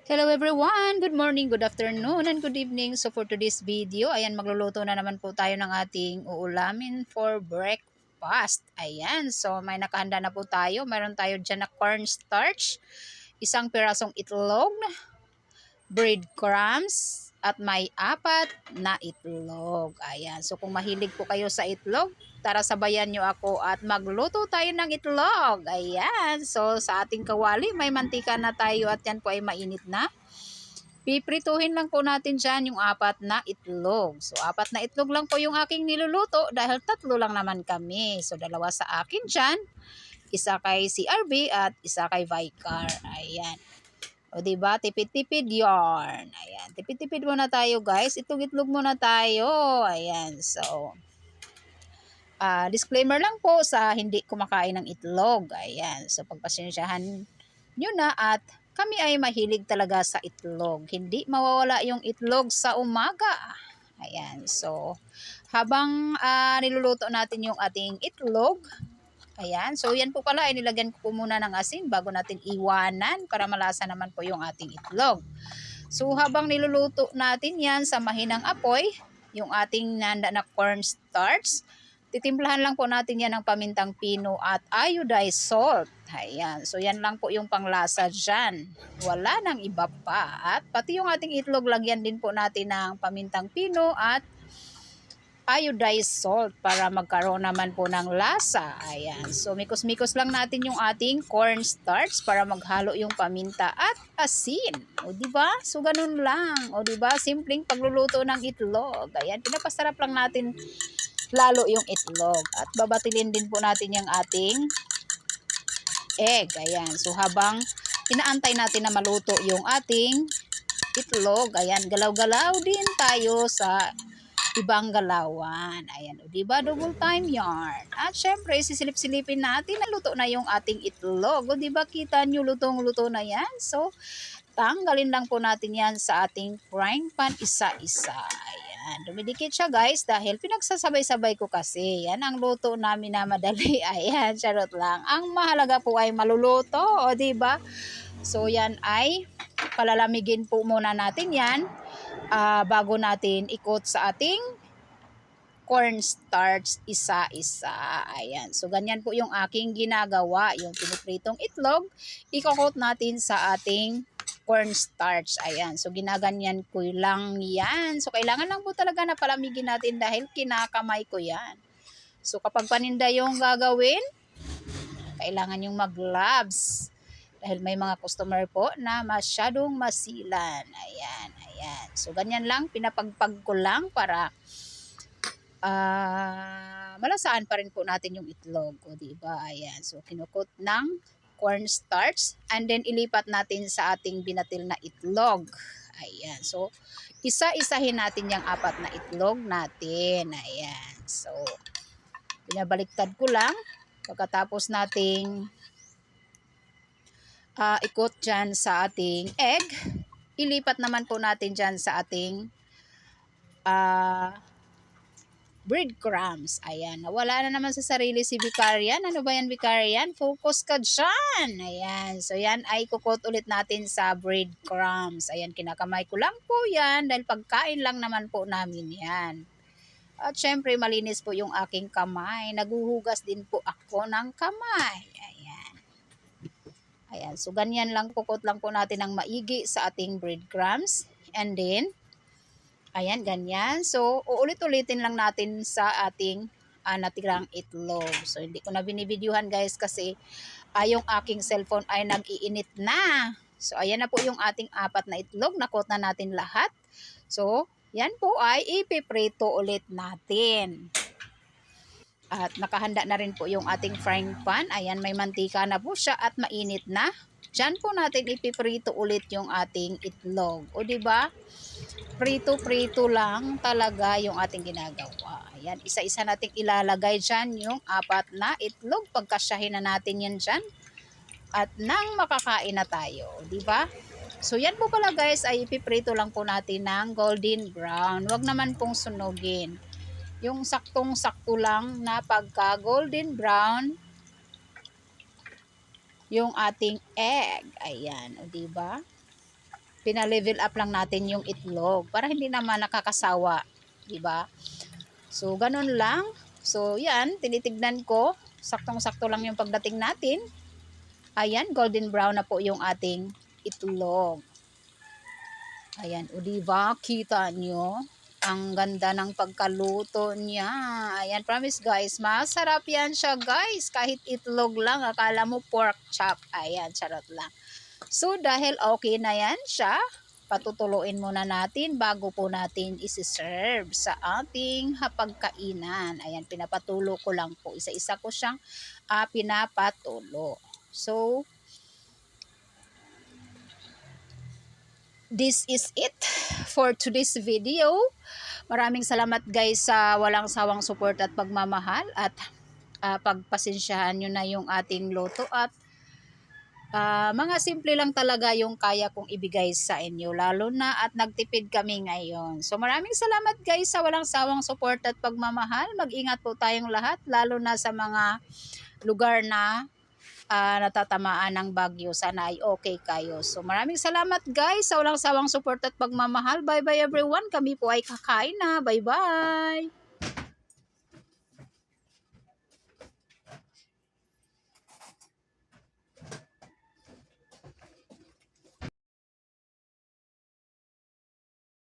Hello everyone! Good morning, good afternoon, and good evening. So for today's video, ayan, magluluto na naman po tayo ng ating uulamin for breakfast. Ayan, so may nakahanda na po tayo. Meron tayo dyan na cornstarch, isang pirasong itlog, breadcrumbs, at may apat na itlog. Ayan, so kung mahilig po kayo sa itlog, tara sabayan nyo ako at magluto tayo ng itlog. Ayan, so sa ating kawali may mantika na tayo at yan po ay mainit na. Piprituhin lang po natin dyan yung apat na itlog. So, apat na itlog lang po yung aking niluluto dahil tatlo lang naman kami. So, dalawa sa akin dyan, isa kay CRB at isa kay Vicar. Ayan. O, diba? Tipid-tipid yarn. Ayan. Tipid-tipid muna tayo, guys. Itlog-itlog muna tayo. Ayan. So, disclaimer lang po sa hindi kumakain ng itlog. Ayan. So, pagpasensyahan nyo na at kami ay mahilig talaga sa itlog. Hindi mawawala yung itlog sa umaga. Ayan. So, habang niluluto natin yung ating itlog, ayan. So, yan po pala ay nilagyan ko po muna ng asin bago natin iwanan para malasa naman po yung ating itlog. So, habang niluluto natin yan sa mahinang apoy, yung ating nanda na cornstarch, titimplahan lang po natin yan ng pamintang pino at iodized salt. Ayan. So, yan lang po yung panglasa dyan. Wala nang iba pa. At pati yung ating itlog, lagyan din po natin ng pamintang pino at iodized salt para magkaroon naman po ng lasa. Ayan. So, mikos-mikos lang natin yung ating cornstarch para maghalo yung paminta at asin. O, diba? So, ganun lang. O, diba? Simpleng pagluluto ng itlog. Ayan. Pinapasarap lang natin lalo yung itlog. At babatilin din po natin yung ating egg. Ayan. So, habang inaantay natin na maluto yung ating itlog, ayan, galaw-galaw din tayo sa ibang galawan. Ayan, o diba? Double time yarn. At syempre, sisilip-silipin natin na luto na yung ating itlog. O diba? Kita nyo, lutong-luto na yan. So, tanggalin lang po natin yan sa ating frying pan isa-isa. Ayan, dumidikit siya guys dahil pinagsasabay-sabay ko kasi. Yan ang luto namin na madali. Ayan, charot lang. Ang mahalaga po ay maluluto. O diba? So, yan ay palalamigin po muna natin yan bago natin ikot sa ating cornstarch isa-isa. Ayan. So, ganyan po yung aking ginagawa. Yung pinipritong itlog, ikokot natin sa ating cornstarch. Ayan. So, ginaganyan ko lang yan. So, kailangan lang po talaga na palamigin natin dahil kinakamay ko yan. So, kapag paninda yung gagawin, kailangan yung mag-gloves. Dahil may mga customer po na masyadong masilan. Ayan, ayan. So, ganyan lang. Pinapagpag ko lang para malasaan pa rin po natin yung itlog. O, diba? Ayan. So, kinukot ng cornstarch. And then, ilipat natin sa ating binatil na itlog. Ayan. So, isa-isahin natin yung apat na itlog natin. Ayan. So, pinabaliktad ko lang. Pagkatapos nating ikot dyan sa ating egg, ilipat naman po natin dyan sa ating breadcrumbs. Ayan, nawala na naman sa sarili si Vicarian. Ano ba yan, Vicarian? Focus ka dyan. Ayan, so yan ay kukot ulit natin sa breadcrumbs. Ayan, kinakamay ko lang po yan dahil pagkain lang naman po namin yan. At syempre, malinis po yung aking kamay. Naguhugas din po ako ng kamay. Ayan. Ayan, so ganyan lang, kukot lang po natin ng maigi sa ating breadcrumbs. And then, ayan, ganyan. So, uulit-ulitin lang natin sa ating natirang itlog. So, hindi ko na binibidyuhan guys kasi yung aking cellphone ay nag-iinit na. So, ayan na po yung ating apat na itlog. Nakot na natin lahat. So, yan po ay ipiprito ulit natin. At nakahanda na rin po yung ating frying pan. Ayan, may mantika na po siya at mainit na. Diyan po natin ipiprito ulit yung ating itlog. O diba? Prito-prito lang talaga yung ating ginagawa. Ayan, isa-isa nating ilalagay dyan yung apat na itlog. Pagkasyahin na natin yan dyan. At nang makakain na tayo. O diba? So yan po pala guys ay ipiprito lang po natin ng golden brown. Huwag naman pong sunugin. Yung saktong-sakto lang na pagka golden brown yung ating egg. Ayan, o diba? Pina-level up lang natin yung itlog para hindi naman nakakasawa, 'di ba? So ganun lang. So yan, tinitignan ko, saktong-sakto lang yung pagdating natin. Ayan, golden brown na po yung ating itlog. Ayan, o diba, kita nyo? Ang ganda ng pagkaluto niya. Ayan, promise guys, masarap yan siya guys. Kahit itlog lang, akala mo pork chop. Ayan, charot lang. So, dahil okay na yan siya, patutuluin muna natin bago po natin isi-serve sa ating hapagkainan. Ayan, pinapatulo ko lang po. Isa-isa ko siyang pinapatulo. So, this is it for today's video. Maraming salamat guys sa walang sawang support at pagmamahal at pagpasensyahan nyo na yung ating luto at mga simple lang talaga yung kaya kong ibigay sa inyo lalo na at nagtipid kami ngayon. So maraming salamat guys sa walang sawang support at pagmamahal. Mag-ingat po tayong lahat lalo na sa mga lugar na natatamaan ng bagyo. Sana ay okay kayo. So maraming salamat guys sa walang sawang support at pagmamahal. Bye bye everyone. Kami po ay kakain na. Bye bye.